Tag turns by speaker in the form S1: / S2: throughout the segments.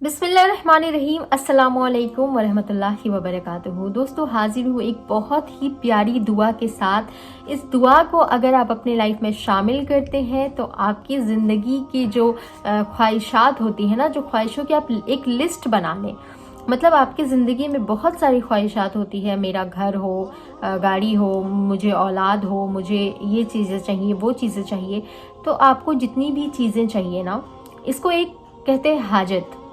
S1: बिस्मिल्लाहिर्रहमानिर्रहीम, अस्सलामुअलैकुम वरहमतुल्लाहि वबरकातुहू। दोस्तों, हाजिर हूँ एक बहुत ही प्यारी दुआ के साथ। इस दुआ को अगर आप अपने लाइफ में शामिल करते हैं तो आपकी ज़िंदगी की जो ख्वाहिशात होती है ना, जो ख्वाहिशों की आप एक लिस्ट बना लें। मतलब आपकी ज़िंदगी में बहुत सारी ख्वाहिशात होती है, मेरा घर हो, गाड़ी हो, मुझे औलाद हो, मुझे ये चीज़ें चाहिए, वो चीज़ें चाहिए। तो आपको जितनी भी चीज़ें चाहिए ना, इसको एक कहते हैं हाजत।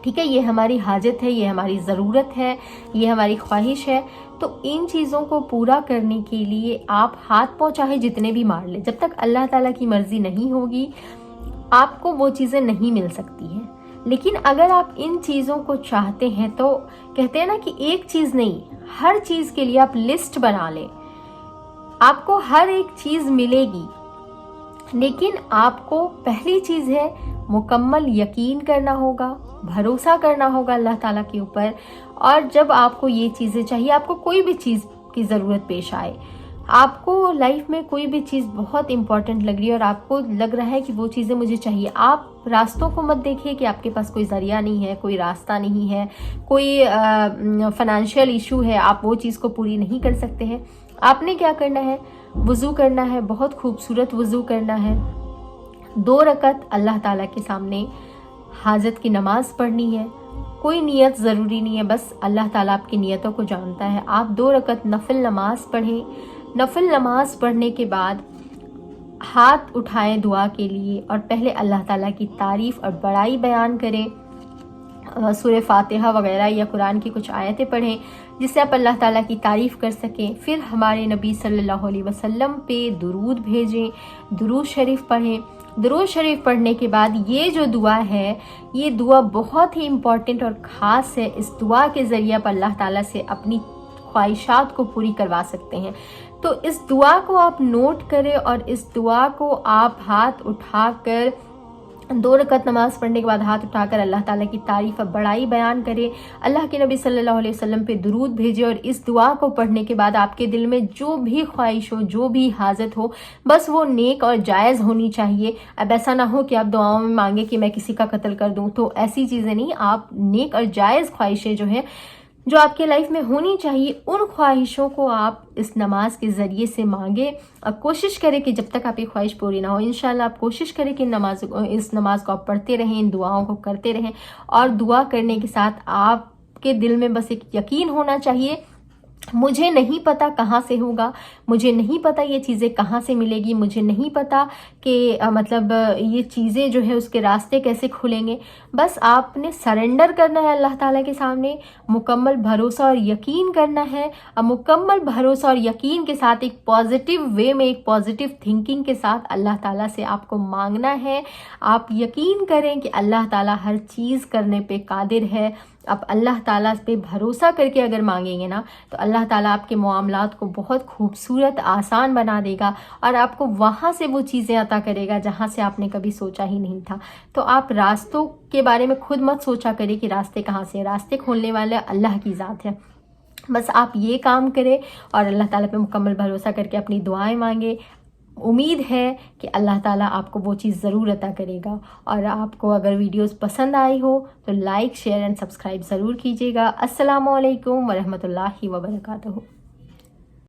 S1: ठीक है, ये हमारी हाजत है, ये हमारी ज़रूरत है, ये हमारी ख्वाहिश है। तो इन चीज़ों को पूरा करने के लिए आप हाथ पाँव चाहे जितने भी मार लें, जब तक अल्लाह ताला की मर्ज़ी नहीं होगी आपको वो चीज़ें नहीं मिल सकती हैं। लेकिन अगर आप इन चीज़ों को चाहते हैं तो कहते हैं ना कि एक चीज़ नहीं, हर चीज़ के लिए आप लिस्ट बना लें। आपको हर एक चीज़ मिलेगी, लेकिन आपको पहली चीज़ है मुकम्मल यकीन करना होगा, भरोसा करना होगा अल्लाह ताला के ऊपर। और जब आपको ये चीज़ें चाहिए, आपको कोई भी चीज़ की ज़रूरत पेश आए, आपको लाइफ में कोई भी चीज़ बहुत इंपॉर्टेंट लग रही है और आपको लग रहा है कि वो चीज़ें मुझे चाहिए, आप रास्तों को मत देखिए कि आपके पास कोई ज़रिया नहीं है, कोई रास्ता नहीं है, कोई फाइनेंशियल इशू है, आप वो चीज़ को पूरी नहीं कर सकते हैं। आपने क्या करना है, वज़ू करना है, बहुत खूबसूरत वज़ू करना है, 2 रकत अल्लाह ताला के सामने हाजत की नमाज पढ़नी है। कोई नियत ज़रूरी नहीं है, बस अल्लाह ताला आपकी नियतों को जानता है। आप 2 रकत नफिल नमाज पढ़ें। नफिल नमाज पढ़ने के बाद हाथ उठाएं दुआ के लिए और पहले अल्लाह ताला की तारीफ़ और बड़ाई बयान करें। सूरह फातिहा वगैरह या कुरान की कुछ आयतें पढ़ें जिससे आप अल्लाह ताला की तारीफ़ कर सकें। फिर हमारे नबी सल्लल्लाहु अलैहि वसल्लम पे दुरूद भेजें, दुरूद शरीफ पढ़ें। दुरूद शरीफ पढ़ने के बाद ये जो दुआ है, ये दुआ बहुत ही इम्पॉर्टेंट और ख़ास है। इस दुआ के ज़रिए आप अल्लाह ताला से अपनी ख्वाहिशात को पूरी करवा सकते हैं। तो इस दुआ को आप नोट करें और इस दुआ को आप हाथ उठाकर 2 रकत नमाज पढ़ने के बाद हाथ उठाकर अल्लाह ताला की तारीफ़ और बड़ाई बयान करें। अल्लाह के नबी सल्लल्लाहु अलैहि वसल्लम पे दुरूद भेजें और इस दुआ को पढ़ने के बाद आपके दिल में जो भी ख्वाहिश हो, जो भी हाजत हो, बस वो नेक और जायज़ होनी चाहिए। अब ऐसा ना हो कि आप दुआओं में मांगे कि मैं किसी का कत्ल कर दूँ, तो ऐसी चीज़ें नहीं। आप नेक और जायज़ ख्वाहिशें जो हैं, जो आपके लाइफ में होनी चाहिए, उन ख्वाहिशों को आप इस नमाज के ज़रिए से मांगे। और कोशिश करें कि जब तक आपकी ख्वाहिश पूरी ना हो, इंशाल्लाह आप कोशिश करें कि इस नमाज को आप पढ़ते रहें, इन दुआओं को करते रहें। और दुआ करने के साथ आपके दिल में बस एक यकीन होना चाहिए, मुझे नहीं पता कहाँ से होगा, मुझे नहीं पता ये चीज़ें कहाँ से मिलेगी, मुझे नहीं पता कि मतलब ये चीज़ें जो है उसके रास्ते कैसे खुलेंगे। बस आपने सरेंडर करना है अल्लाह ताला के सामने, मुकम्मल भरोसा और यकीन करना है। और मुकम्मल भरोसा और यकीन के साथ एक पॉजिटिव वे में, एक पॉजिटिव थिंकिंग के साथ अल्लाह ताला से आपको मांगना है। आप यकीन करें कि अल्लाह ताला हर चीज़ करने पे कादिर है। आप अल्लाह ताला पे भरोसा करके अगर मांगेंगे ना, तो अल्लाह ताला आपके मामलात को बहुत खूबसूरत, आसान बना देगा और आपको वहाँ से वो चीज़ें अता करेगा जहाँ से आपने कभी सोचा ही नहीं था। तो आप रास्तों के बारे में खुद मत सोचा करें कि रास्ते कहाँ से, रास्ते खोलने वाले अल्लाह की ज़ात है। बस आप ये काम करें और अल्लाह ताला पे मुकम्मल भरोसा करके अपनी दुआएं मांगे। उम्मीद है कि अल्लाह ताला आपको वो चीज़ ज़रूर अता करेगा। और आपको अगर वीडियोस पसंद आई हो तो लाइक, शेयर एंड सब्सक्राइब ज़रूर कीजिएगा। अस्सलामु अलैकुम वरहमतुल्लाहि वबरकातुहू।